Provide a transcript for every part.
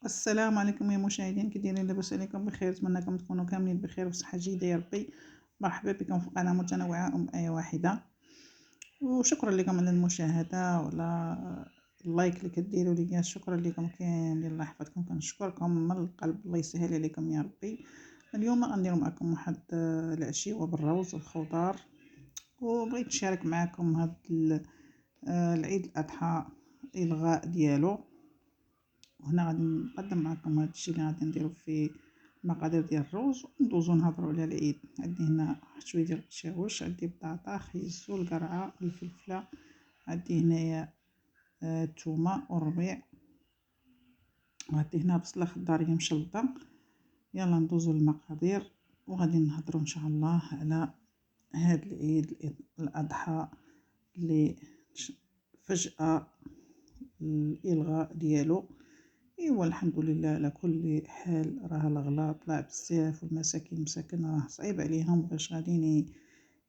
السلام عليكم يا مشاهدين، كي دايرين؟ لاباس عليكم بخير؟ نتمنىكم تكونوا كاملين بخير وصحة جيدة يا ربي. مرحبا بكم في قناة متنوعة آية واحدة، وشكرا لكم على المشاهدة وعلى اللايك اللي كديروا ليا. شكرا لكم كاملين، الله يحفظكم، كنشكركم من القلب، الله يسهل عليكم يا ربي. اليوم غنديروا معكم واحد العشيوة بالروز والخضار، وبغيت نشارك معكم هاد العيد الأضحى الغاء ديالو. وهنا غادي نقدم معكم هذا الشيء اللي غادي نديرو فيه المقادير ديال الروز، وندوزو نهضروا على العيد. عندي هنا واحد شويه ديال التشاوش، عندي بطاطا، خيزو، القرعه، الفلفله، عندي هنايا الثومه والربيع، وعندي هنا بصله خضاريه مشلطه. يلا ندوزو للمقادير وغادي نهضروا ان شاء الله على هذا العيد الاضحى اللي فجأة الالغاء ديالو. ايوا الحمد لله على كل حال. راه الغلا طلع بزاف، والمساكين مساكن راه صعيب عليهم باش غاديين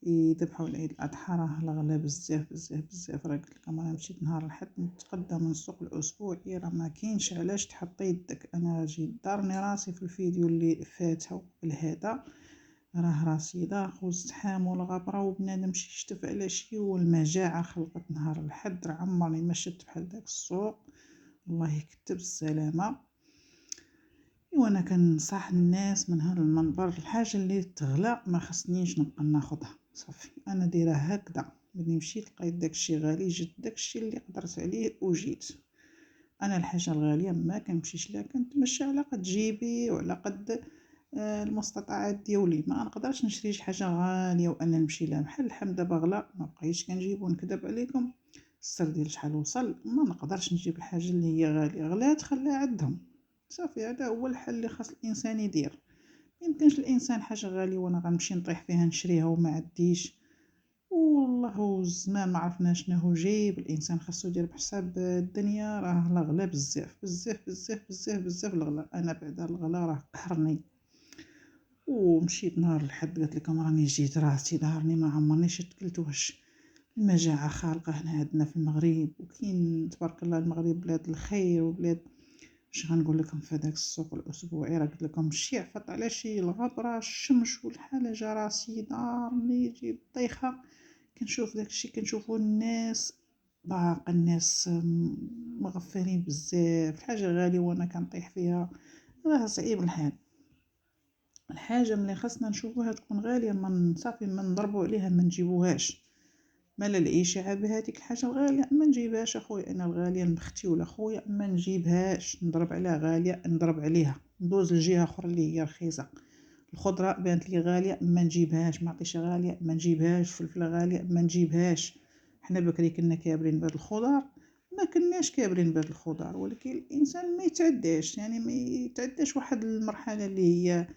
يذبحوا العيد الاضحى. راه الغلا بزاف بزاف بزاف. راه قلت لكم انا مشيت نهار الحد نتقدم من السوق الاسبوعي، راه ما كاينش علاش تحطي يدك. انا جيت دارني راسي في الفيديو اللي فات هذا، راه راسي داخل الزحام والغبره، وبنادم شي يشتف على شي، والمجاعه خلقت نهار الحد. راه عمرني ما شفت بحال داك السوق، الله يكتب السلامه. وانا كنصح الناس من هذا المنبر، الحاجه اللي تغلى ما خصنيش نبقى ناخذها، صافي انا دايره هكذا. ملي مشيت لقيت داكشي غالي، جبت داكشي اللي قدرت عليه وجيت. انا الحاجه الغاليه ما كنمشيش لها، كنتمشى على قد جيبي وعلى قد المستطاعات ديالي. ما نقدرش نشري شي حاجه غاليه وانا نمشي لها. بحال الحم دابا غلا، ما بقيتش كنجيبو، نكذب عليكم السر ديال شحال وصل. ما نقدرش نجيب الحاجه اللي هي غاليه، غلات خليها عندهم، صافي. هذا هو الحل اللي خاص الانسان يدير. يمكنش الانسان حاجه غاليه وانا غنمشي نطيح فيها نشريها وما عنديش. والله الزمان ما عرفنا شنو هو جايب. الانسان خاصو يدير بحساب الدنيا، راه الغلا بزاف بزاف بزاف بزاف بزاف الغلا. انا بعد الغلا راه قهرني، ومشيت نهار الحد قلت لكم راني جيت راسي دارني، ما عمرني شفت قلت واش المجاعه خالقه هنا عندنا في المغرب. وكاين تبارك الله المغرب بلاد الخير وبلاد، واش غنقول لكم. في هذاك السوق الاسبوعي راه قلت لكم شي عفط على شي الغبره الشمس والحاله، جا راسي دارني جيب طيخه. كنشوف داكشي، كنشوفوا الناس باقا الناس مغفلين بزاف، الحاجه غاليه وانا كنطيح فيها. راه صعيب الحال. الحاجه ملي خاصنا نشوفوها تكون غاليه، ما صافي ما نضربوا عليها، ما نجيبوهاش. مالا العيشه عاد بهذيك الحاجه الغاليه ما نجيبهاش اخويا. انا الغاليه لمختي ولا خويا ما نجيبهاش، نضرب عليها غاليه، نضرب عليها ندوز لجهه اخرى اللي هي رخيصه. الخضره بانت لي غاليه ما نجيبهاش، معطيشه غاليه ما نجيبهاش، فلفله غاليه ما نجيبهاش. حنا بكري كنا كابرين بهاد الخضار، ما كناش كابرين بهاد الخضار. ولكن الانسان ما يتعداش، يعني ما يتعداش واحد المرحله اللي هي.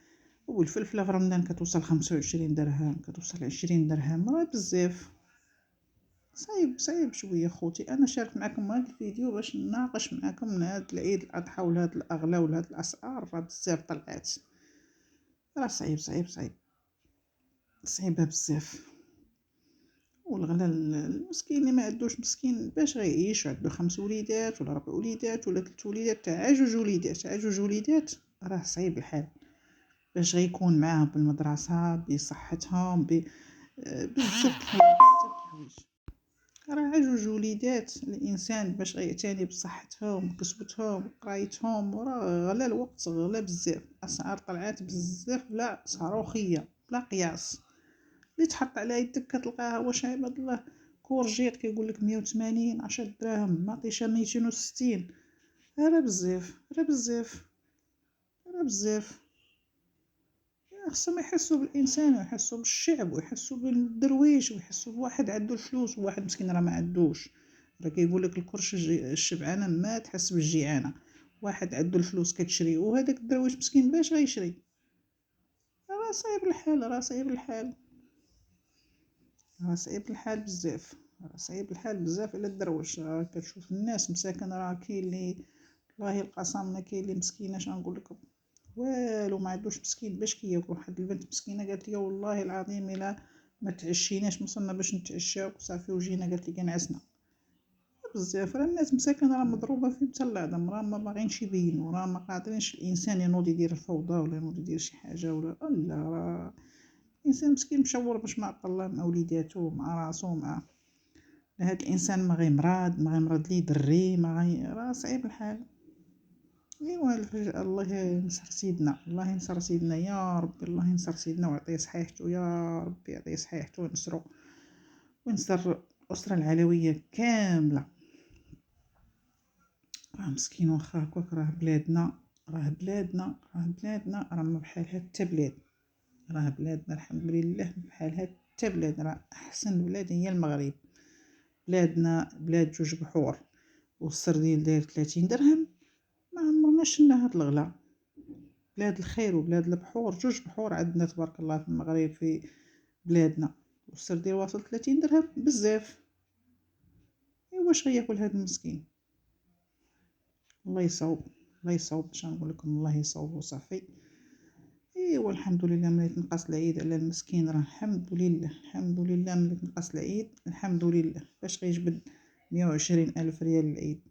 والفلفله في رمضان كتوصل 25 درهم، كتوصل 20 درهم، راه بزاف. صعيب صعيب شويه خوتي. انا شارك معكم هذا الفيديو باش نناقش معكم من هذا العيد الاضحى ولا هذا الاغلى ولا هذه الاسعار. راه بزاف طلعات، راه صعيب صعيب صعيب، صعيبه بزاف. والغلا المسكين اللي ما عندوش، مسكين باش غيعيش، عنده 5 وليدات ولا 4 وليدات ولا 3 وليدات تاع جوج وليدات، جوج وليدات، راه صعيب الحال. باش غيكون معاهم بالمدرسه، بصحتهم، بزاف الحوايج. راه جوج وليدات، الانسان باش غيعتني بصحتهم وكسوتهم وقرايتهم، وراه غلا الوقت، غلا بزاف. اسعار طلعات بزاف بلا صاروخيه بلا قياس. اللي تحط على يدك كتلقاها واش عباد الله. كورجيت كيقول لك 180 10 دراهم، مطيشه 260. راه بزاف، راه بزاف، راه بزاف. خصهم يحسوا بالانسان ويحسوا بالشعب ويحسوا بالدرويش ويحسوا بواحد عنده الفلوس وواحد مسكين راه ما عندوش. راه كيقول لك الكرش الشبعانه ما تحس بالجيعانه. واحد عنده الفلوس كتشري، وهذاك الدرويش مسكين باش غيشري. راه صعيب الحال، راه صعيب الحال، راه صعيب الحال بزاف، راه صعيب الحال بزاف على الدرويش. راه كتشوف الناس مساكن، راه كاين اللي والله القسم ما كاين اللي مسكينه. اش نقول لكم، والو ما عندوش مسكين باش كياكل. واحد البنت مسكينه قالت لي والله العظيم الا ما تعشيناش، وصلنا باش نتعشاو صافي وجينا قالت لي كنعسنا. بزاف، راه الناس مساكن راه مضروبة فيهم حتى العظم، راه ما باغيينش يبينو، راه ما قادرينش الإنسان ينوض يدير الفوضى ولا ينوض يدير شي حاجة ولا لا، راه الإنسان مسكين مشوّر باش ما عطا الله مع وليداتو مع راسو مع هاد الإنسان ما غيمرض ليه دري راه صعيب الحال. إيوا الله ينصر سيدنا، الله ينصر سيدنا يا ربي، الله ينصر سيدنا ويعطيه صحيحتو يا ربي، يعطيه صحيحتو وينصرو وينصر الأسرة العلوية كاملة. راه مسكين واخا هكاك راه بلادنا راه ما بحالها حتى بلاد، راه بلادنا الحمد لله ما بحالها حتى بلاد، راه أحسن بلاد هي المغرب، بلادنا بلاد جوج بحور والسردين داير 30 درهم، ما عمرنا شفنا هاد الغلا، بلاد الخير وبلاد البحور، جوج بحور عندنا تبارك الله في المغرب في بلادنا، والسردين واصل 30 درهم بزاف. ايوا واش غياكل هاد المسكين؟ الله يصاوب، الله يصاوب، باش نقول لكم الله يصاوب وصافي. ايوا الحمد لله ملي تنقص العيد على المسكين راه الحمد لله، الحمد لله ملي تنقص العيد الحمد لله، باش غيجبد 120 ألف ريال العيد.